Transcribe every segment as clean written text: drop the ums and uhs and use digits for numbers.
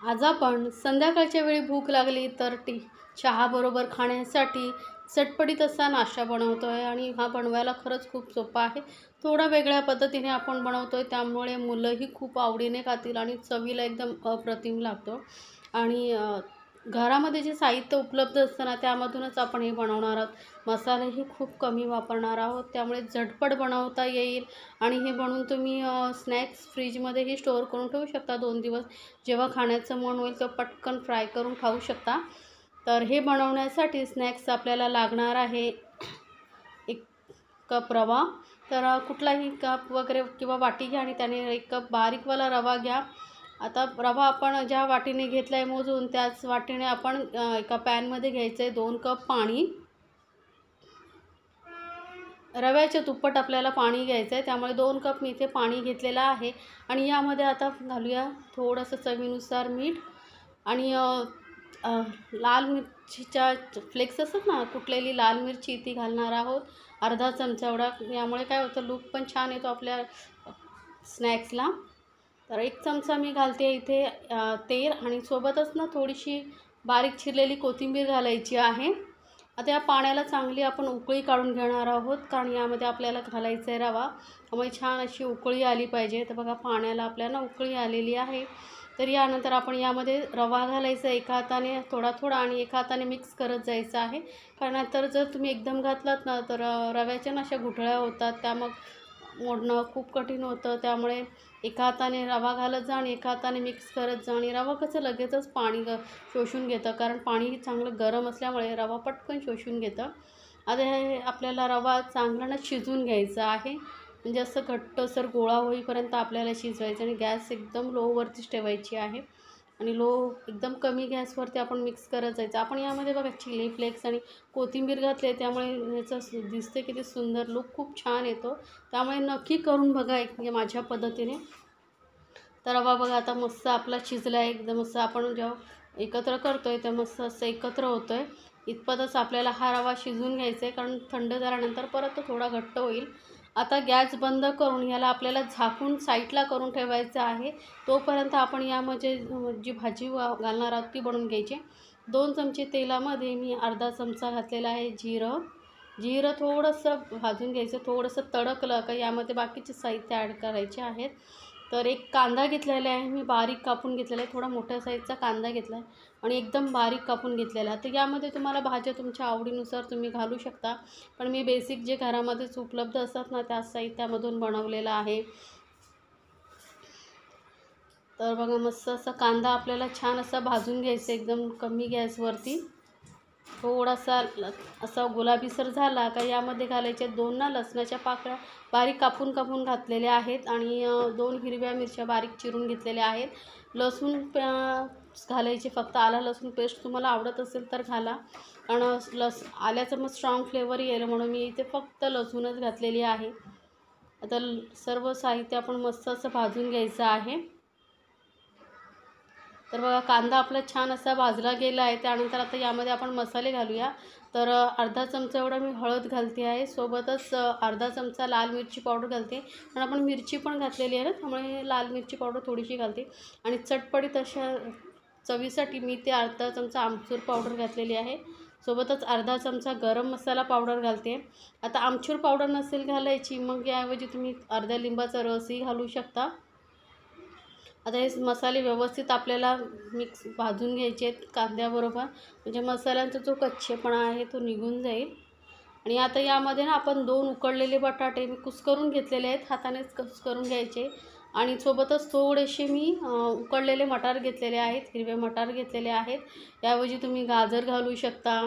आज आपण संध्याकाळच्या वेळी भूक लागली तर चहाबरोबर खाण्यासाठी चटपटीत असा नाश्ता बनवतो आहे आणि हा बनवायला खरंच खूप सोपा आहे. थोडा वेगळ्या पद्धतीने आपण बनवतो आहे, त्यामुळे मुलंही खूप आवडीने खातील आणि चवीला एकदम अप्रतिम लागतो. आणि घरामध्ये जे साहित्य उपलब्ध असतं ना, त्यामधूनच आपण हे बनवणार आहोत. मसालेही खूप कमी वापरणार आहोत, त्यामुळे झटपट बनवता येईल आणि हे बनवून तुम्ही स्नॅक्स फ्रीजमध्येही स्टोअर करून ठेवू शकता 2 दिवस. जेव्हा खाण्याचं मन होईल तेव्हा पटकन फ्राय करून खाऊ शकता. तर हे बनवण्यासाठी स्नॅक्स आपल्याला लागणार आहे 1 कप रवा. तर कुठलाही कप वगैरे किंवा वाटी घ्या आणि त्याने 1 कप बारीकवाला रवा घ्या. आता रवा आपण ज्या वाटीने घेतला आहे मोजून, त्याच वाटीने आपण एका पॅनमध्ये घ्यायचं आहे 2 कप पाणी. रव्याच्या दुप्पट आपल्याला पाणी घ्यायचं आहे, त्यामुळे 2 कप मी इथे पाणी घेतलेलं आहे. आणि यामध्ये आता घालूया थोडंसं चवीनुसार मीठ आणि लाल मिरचीच्या फ्लेक्स असतात ना, कुटलेली लाल मिरची ती घालणार आहोत अर्धा चमचा एवढा. यामुळे काय होतं, लूक पण छान येतो आपल्या स्नॅक्सला. तर 1 चमचा मी घालते इथे तेल आणि सोबतच ना थोडीशी बारीक चिरलेली कोथिंबीर घालायची आहे. आता या पाण्याला चांगली आपण उकळी काढून घेणार आहोत, कारण यामध्ये आपल्याला घालायचं आहे रवा, त्यामुळे छान अशी उकळी आली पाहिजे. तर बघा पाण्याला आपल्याला उकळी आलेली आहे. तर यानंतर आपण यामध्ये रवा घालायचा एका हाताने थोडा थोडा आणि एका हाताने मिक्स करत जायचं आहे. कारण नंतर जर तुम्ही एकदम घातलात ना, तर रव्याच्या ना अशा गुठळ्या होतात, त्या मग मोडणं खूप कठीण होतं. त्यामुळे एका हाताने रवा घालत जा आणि एका हाताने मिक्स करत जा. आणि रवा कसं लगेचच पाणी शोषून घेतं, कारण पाणी चांगलं गरम असल्यामुळे रवा पटकन शोषून घेतं. आता हे आपल्याला रवा चांगला ना शिजवून घ्यायचा आहे, म्हणजे असं घट्टसर गोळा होईपर्यंत आपल्याला शिजवायचं आणि गॅस एकदम लोवरतीच ठेवायची आहे. आणि एकदम कमी गॅसवरती आपण मिक्स करत जायचं. आपण यामध्ये बघा चिली फ्लेक्स आणि कोथिंबीर घातली आहे, त्यामुळे ह्याचं दिसते किती सुंदर, लूक खूप छान येतो. त्यामुळे नक्की करून बघा म्हणजे माझ्या पद्धतीने. तर रवा बघा आता मस्त आपला शिजला आहे एकदम. असं आपण जेव्हा एकत्र करतो आहे तेव्हा मस्त असं एकत्र होतो आहे. इतपतच आपल्याला हा रवा शिजवून घ्यायचा आहे, कारण थंड झाल्यानंतर परत तो थोडा घट्ट होईल. आता गॅस बंद करून याला आपल्याला झाकून साईडला करून ठेवायचं आहे. तोपर्यंत आपण यामध्ये जी भाजी घालणार आहोत ती बनवून घ्यायची. 2 चमचे तेलामध्ये मी अर्धा चमचा घातलेला आहे जिरं थोडंसं भाजून घ्यायचं. थोडंसं तडकलं का यामध्ये बाकीचे साहित्य ॲड करायचे आहेत. तर 1 कांदा घेतलेला आहे मी, बारीक कापून घेतलेला आहे. थोडा मोठ्या साईजचा कांदा घेतला आहे आणि एकदम बारीक कापून घेतलेला आहे. तर यामध्ये तुम्हाला भाज्या तुमच्या आवडीनुसार तुम्ही घालू शकता, पण मी बेसिक जे घरामध्येच उपलब्ध असतात ना, त्या साहित्यामधून बनवलेलं आहे. तर बघा मस्त असा कांदा आपल्याला छान असा भाजून घ्यायचा एकदम कमी गॅसवरती. थोडासा असा गुलाबीसर झाला का यामध्ये घालायचे 2 ना लसणाच्या पाकळ्या बारीक कापून कापून घातलेल्या आहेत आणि 2 हिरव्या मिरच्या बारीक चिरून घेतलेल्या आहेत. लसूण घालायचे, फक्त आला लसूण पेस्ट तुम्हाला आवडत असेल तर घाला, कारण आल्याचं मग स्ट्रॉंग फ्लेवर येईल म्हणून मी इथे फक्त लसूणच घातलेली आहे. आता सर्व साहित्य आपण मस्त असं भाजून घ्यायचं आहे. तर बघा कांदा आपला छान असा भाजला गेला आहे. त्यानंतर आता यामध्ये आपण मसाले घालूया. तर अर्धा चमचा एवढा मी हळद घालते आहे, सोबतच अर्धा चमचा लाल मिरची पावडर घालते, पण आपण मिरची पण घातलेली आहे ना, त्यामुळे लाल मिरची पावडर थोडीशी घालते. आणि चटपटीत अशा चवीसाठी मी ते अर्धा चमचा आमचूर पावडर घातलेली आहे, सोबतच अर्धा चमचा गरम मसाला पावडर घालते. आता आमचूर पावडर नसेल घालायची, मग याऐवजी तुम्ही अर्ध्या लिंबाचा रसही घालू शकता. आता हे मसाले व्यवस्थित आपल्याला मिक्स भाजून घ्यायचे आहेत कांद्याबरोबर, म्हणजे मसाल्यांचा जो कच्चेपणा आहे तो निघून जाईल. आणि आता यामध्ये ना आपण 2 उकडलेले बटाटे मी कुस्करून घेतलेले आहेत, हातानेच कुस्करून घ्यायचे. आणि सोबतच थोडेसे मी उकडलेले मटार घेतलेले आहेत, हिरवे मटार घेतलेले आहेत. याऐवजी तुम्ही गाजर घालू शकता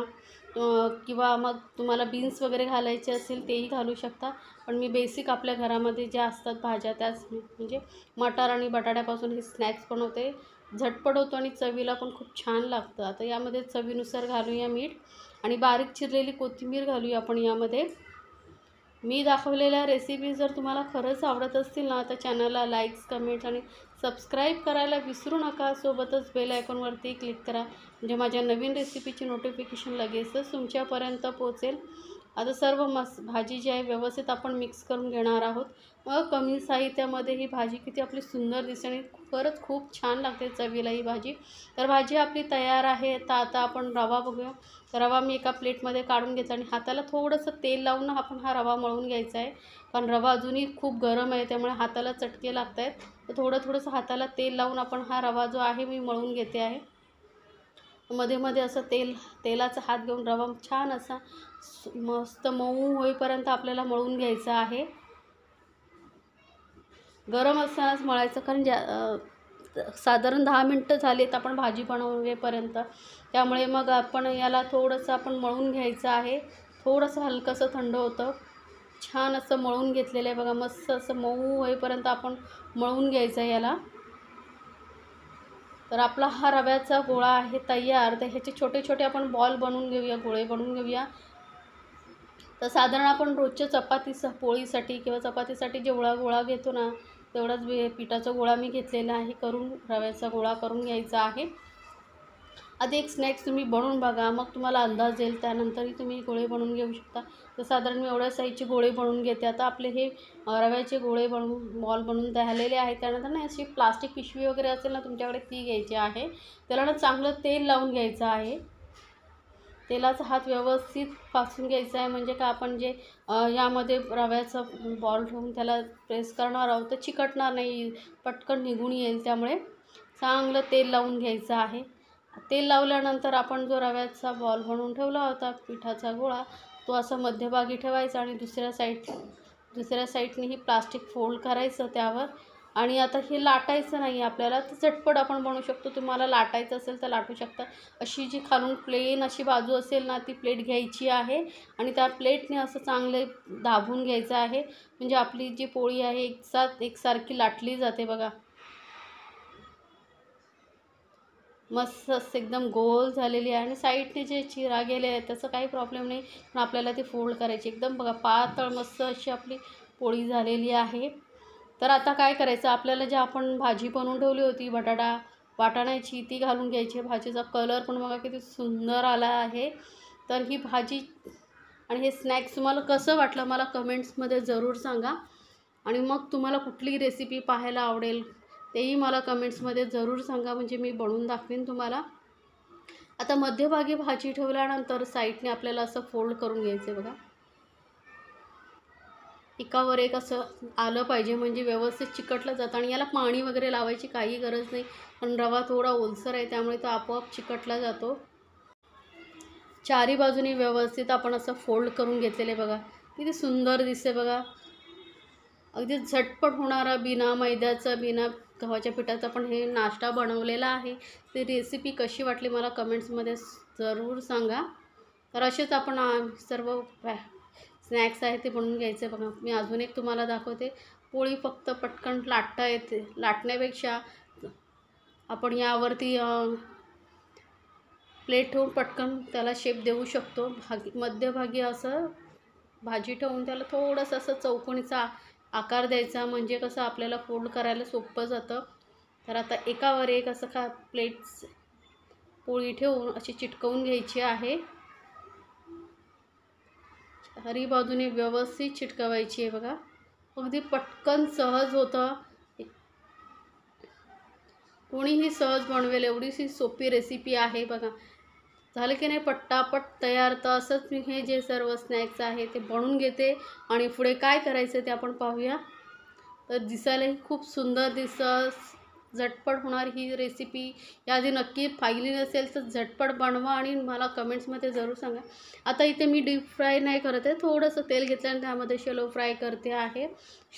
किंवा मग तुम्हाला बीन्स वगैरे घालायचे असेल तेही घालू शकता. पण मी बेसिक आपल्या घरामध्ये ज्या असतात भाज्या त्याच म्हणजे मटार आणि बटाट्यापासून हे स्नॅक्स बनवते. झटपट होतो आणि चवीला पण खूप छान लागतं. आता यामध्ये चवीनुसार घालूया मीठ आणि बारीक चिरलेली कोथिंबीर घालूया आपण यामध्ये. मी दाखवलेल्या रेसिपी जर तुम्हाला खरंच आवडत असतील ना, तर चॅनलला लाईक्स, कमेंट्स आणि सबस्क्राईब करायला विसरू नका. सोबतच बेल आयकॉनवरती क्लिक करा, म्हणजे माझ्या नवीन रेसिपीची नोटिफिकेशन लगेचच तुमच्यापर्यंत पोहोचेल. आता सर्व भाजी जी आहे व्यवस्थित आपण मिक्स करून घेणार आहोत. मग कमी साहित्यामध्ये ही भाजी किती आपली सुंदर दिसते आणि खरंच खूप छान लागते चवीला ही भाजी. तर भाजी आपली तयार आहे. तर आता आपण रवा बघूया. तर रवा मी एका प्लेटमध्ये काढून घेतला आणि हाताला थोडंसं तेल लावून आपण हा रवा मळून घ्यायचा आहे. कारण रवा अजूनही खूप गरम आहे, त्यामुळे हाताला चटके लागत आहेत. तर थोडंसं हाताला तेल लावून आपण हा रवा जो आहे मी मळून घेते आहे. मध्ये मध्ये असं तेलाचा हात घेऊन रवा छान असा मस्त मऊ होईपर्यंत आपल्याला मळून घ्यायचा आहे. गरम असतानाच मळायचं, कारण साधारण 10 मिनटं झालीत आपण भाजी बनवेपर्यंत. त्यामुळे मग आपण याला थोडंसं आपण मळून घ्यायचं आहे. थोडंसं हलकंसं थंड होतं. छान असं मळून घेतलेलं आहे बघा. मस्त असं मऊ होईपर्यंत आपण मळून घ्यायचं आहे याला. तर आपला हा रव्याचा गोळा आहे तयार. तर ह्याचे छोटे छोटे आपण बॉल बनवून घेऊया, गोळे बनवून घेऊया. तर साधारण आपण रोजच्या पोळीसाठी किंवा चपातीसाठी जेवढा गोळा घेतो ना, तेवढाच पिठाचा गोळा मी घेतलेला आहे. रव्याचा गोळा करून घ्यायचा आहे. आधी एक स्नॅक्स तुम्ही बनवून बघा, मग तुम्हाला अंदाज येईल. त्यानंतरही तुम्ही गोळे बनवून घेऊ शकता. तर साधारण मी एवढ्या साईजचे गोळे बनवून घेते. आता आपले हे रव्याचे गोळे बॉल बनवून झालेले आहेत. त्यानंतर ना अशी प्लास्टिक पिशवी वगैरे असेल ना तुमच्याकडे, ती घ्यायची आहे. त्याला ना चांगलं तेल लावून घ्यायचं आहे. तेलाचा हात व्यवस्थित पासून घ्यायचा आहे, म्हणजे का आपण जे यामध्ये रव्याचा बॉल ठेवून त्याला प्रेस करणार आहोत तर चिकटणार नाही, पटकन निघून येईल. त्यामुळे चांगलं तेल लावून घ्यायचं आहे. तेल लावल्यानंतर आपण जो रव्याचा बॉल बनवून ठेवला होता पिठाचा गोळा, तो असा मध्यभागी ठेवायचा आणि दुसऱ्या साईडने ही प्लास्टिक फोल्ड करायचं त्यावर. आणि आता हे लाटायचं नाही आपल्याला, तर झटपट आपण बनवू शकतो. तुम्हाला लाटायचं असेल तर लाटू शकता. अशी जी खालून प्लेन अशी बाजू असेल ना, ती प्लेट घ्यायची आहे आणि त्या प्लेटने असं चांगले दाबून घ्यायचं आहे, म्हणजे आपली जी पोळी आहे एकसारखी लाटली जाते बघा. मस्त असं एकदम गोल झालेली आहे आणि साईडने जे चिरा गेले आहेत त्याचा काही प्रॉब्लेम नाही, पण आपल्याला ती फोल्ड करायची. एकदम बघा पातळ मस्त अशी आपली पोळी झालेली आहे. तर आता काय करायचं, आपल्याला जे आपण भाजी बनवून ठेवली होती वाटाण्याची, ती घालून घ्यायची. भाजीचा कलर पण बघा किती सुंदर आला आहे. तर ही भाजी आणि हे स्नॅक्स तुम्हाला कसं वाटलं मला कमेंट्समध्ये जरूर सांगा. आणि मग तुम्हाला कुठली रेसिपी पाहायला आवडेल तेही मला कमेंट्समध्ये जरूर सांगा, म्हणजे मी बनवून दाखवेन तुम्हाला. आता मध्यभागी भाजी ठेवल्यानंतर साईडने आपल्याला असं फोल्ड करून घ्यायचं बघा. एकावर एक असं आलं पाहिजे, म्हणजे व्यवस्थित चिकटलं जातं. आणि याला पाणी वगैरे लावायची काही गरज नाही, पण रवा थोडा ओलसर आहे त्यामुळे तो आपोआप चिकटला जातो. चारी बाजूनी व्यवस्थित आपण असं फोल्ड करून घेतलेले बघा. किती सुंदर दिसते बघा. अगदी झटपट होणारा, बिना मैद्याचा, बिना गव्हाच्या पिठाचा पण हे नाश्ता बनवलेला आहे. ती रेसिपी कशी वाटली मला कमेंट्समध्ये जरूर सांगा. तर असेच आपण सर्व स्नॅक्स आहे ते बनवून घ्यायचे बघा. मी अजून एक तुम्हाला दाखवते. पोळी फक्त पटकन लाटता येते. लाटण्यापेक्षा आपण यावरती प्लेट ठेवून पटकन त्याला शेप देऊ शकतो. मध्यभागी असं भाजी ठेवून त्याला थोडंसं असं चौकोनीचा आकार द्यायचा, म्हणजे कसं आपल्याला फोल्ड करायला सोपं जातं. तर आता एकावर एक असं प्लेट्स पोळी ठेवून अशी चिटकवून घ्यायची आहे. चारी बाजूने व्यवस्थित चिटकवायची आहे बघा. अगदी पटकन सहज होतं. कोणीही सहज बनवेल एवढीशी सोपी रेसिपी आहे बघा. झालं की नाही पटापट तयार. तर असंच मी हे जे सर्व स्नॅक्स आहे ते बनवून घेते आणि पुढे काय करायचं ते आपण पाहूया. तर दिसायलाही खूप सुंदर झटपट होणार ही रेसिपी. याआधी नक्की पाहिली नसेल तर झटपट बनवा आणि मला कमेंट्समध्ये जरूर सांगा. आता इथे मी डीप फ्राय नाही करत आहे, थोडंसं तेल घेतल्याने त्यामध्ये शॅलो फ्राय करते आहे.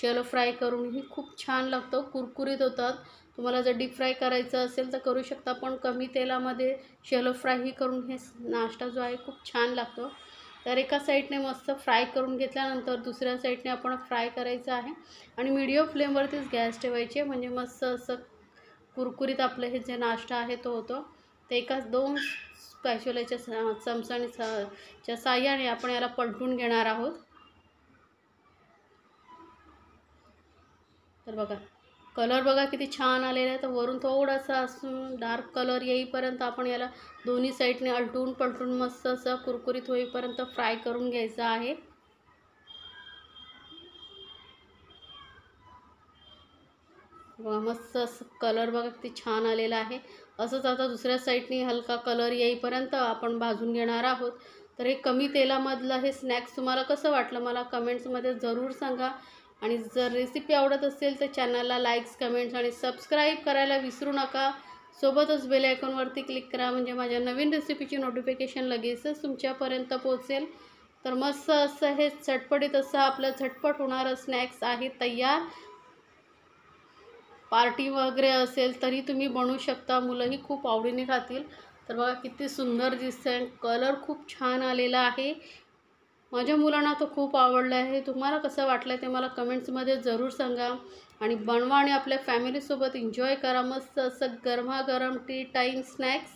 शॅलो फ्राय करूनही खूप छान लागतं, कुरकुरीत होतात. तुम्हाला जर डीप फ्राय करायचं असेल तर करू शकता, पण कमी तेलामध्ये शॅलो फ्रायही करून हे नाश्ता जो आहे खूप छान लागतो. तर एका साईडने मस्त फ्राय करून घेतल्यानंतर दुसऱ्या साईडने आपण फ्राय करायचं आहे आणि मीडियम फ्लेमवरतीच गॅस ठेवायचे, म्हणजे मस्त असं कुरकुरीत आपलं हे जे नाश्ता आहे तो होतो. तर दोन स्पॅच्युलाच्या चमचाच्या साहाय्याने आपण याला पलटून घेणार आहोत. तर बघा कलर बघा किती छान आलेला आहे. तर वरून थोडासा असून डार्क कलर येईपर्यंत आपण याला दोन्ही साईडने आलटून पलटून मस्त असं कुरकुरीत होईपर्यंत फ्राय करून घ्यायचं आहे. बघा मस्त असं कलर बघा किती छान आलेला आहे. असंच आता दुसऱ्या साईडने हलका कलर येईपर्यंत आपण भाजून घेणार आहोत. तर हे कमी तेलामधलं हे स्नॅक्स तुम्हाला कसं वाटलं मला कमेंट्समध्ये ज़रूर सांगा. आणि जर रेसिपी आवडत असेल तर चॅनलला लाईक्स, कमेंट्स आणि सबस्क्राईब करायला विसरू नका. सोबतच बेल आयकॉनवरती क्लिक करा, म्हणजे माझ्या नवीन रेसिपीची नोटिफिकेशन लगेचच तुमच्यापर्यंत पोहोचेल. तर मस्त असं हे चटपटीत असं आपलं झटपट होणारं स्नॅक्स आहे तयार. पार्टी वगैरे असेल तरी तुम्ही बनवू शकता, मुलंही खूप आवडीने खातील. तर बघा किती सुंदर दिसतंय, कलर खूप छान आलेला आहे. माझ्या मुलांना तो खूप आवडला आहे. तुम्हाला कसं वाटलं ते मला कमेंट्समध्ये ज़रूर सांगा. आणि बनवा आणि आपल्या फॅमिलीसोबत एन्जॉय करा मस्त असं गरमागरम टी टाईम स्नॅक्स.